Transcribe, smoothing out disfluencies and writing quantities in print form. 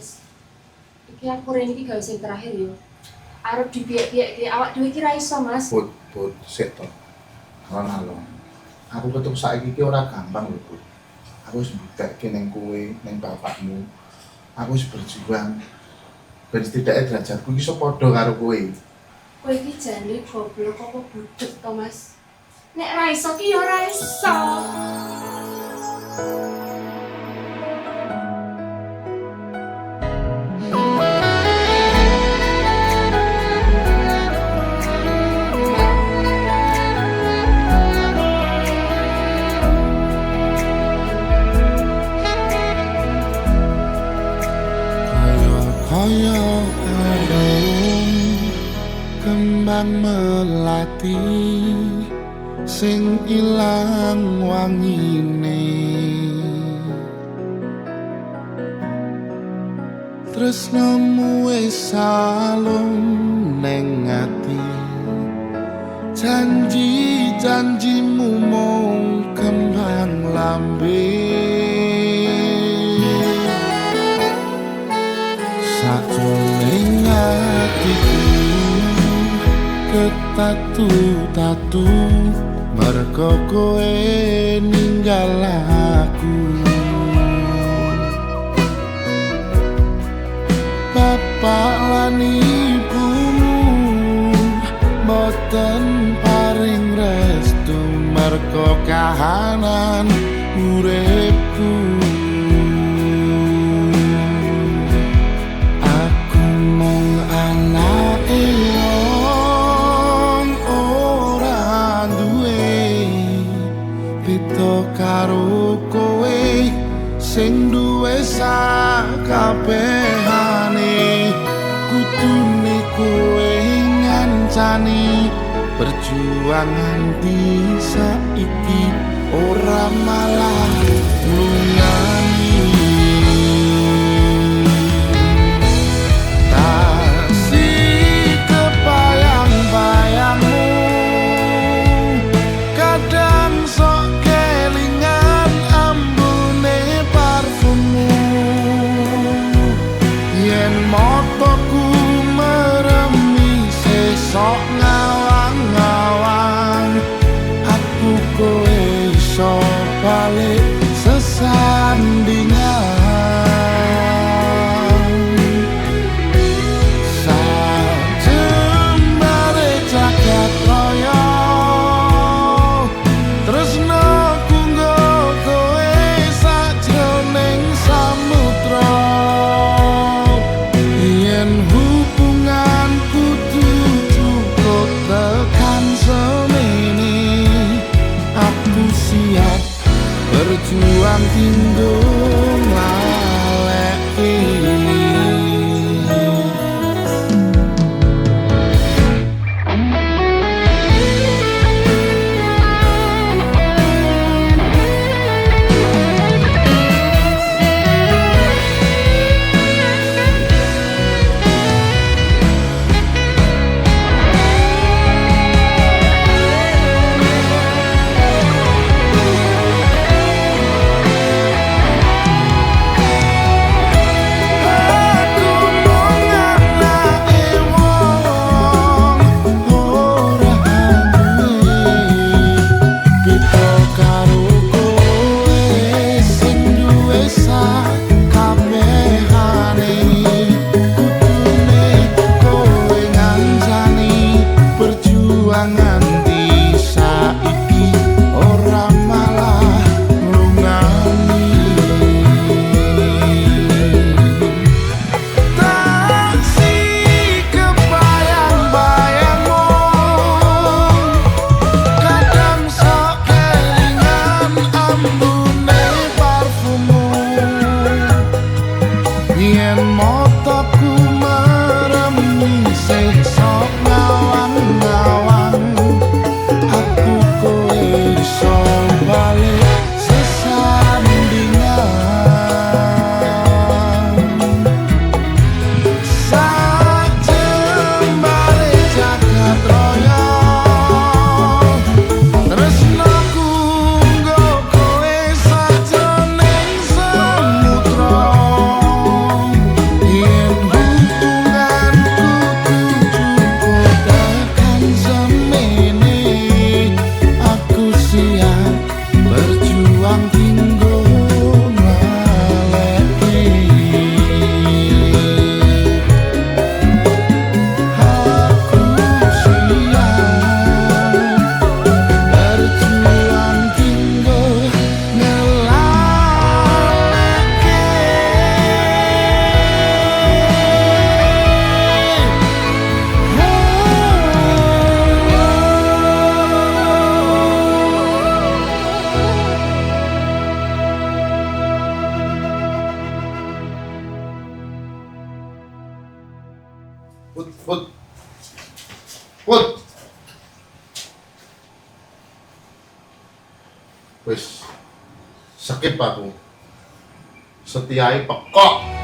Mas. Iki aku rene iki gawe sing terakhir yo. Arep dibiak-biakke awak dhewe iki ra iso, Mas. Put, sik to. Alon-alon. Aku ketemu saiki iki ora gampang lho, Put. Aku wis mbuktekke ning kowe, ning bapakmu. Aku wis berjuang. Ben setidaknya derajatku iki iso padha karo kowe. Kowe iki jane goblok apa budek to, Mas? Nek ra iso ki yo ra iso. Kaya arung kembang melati sing ilang wangine, tresnamu wis salung neng ati, janji-janjimu mung kembang lambe. Sakjroning atiku ketatu-tatu merga kowe ninggal aku. Bapak lan ibumu boten paring restu merga kahanan uripku. Karo kowe sing duwe sakabehane, kudune kowe ngancani perjuangan di saiki ora malah nglungani. Tasih kebayang-bayangmu kadang sok kelingan ambune parfummu, yen motoku meremi sesok ngawang-ngawang aku kowe iso balik Put. Put. Wis, skip aku. Setiai pekok.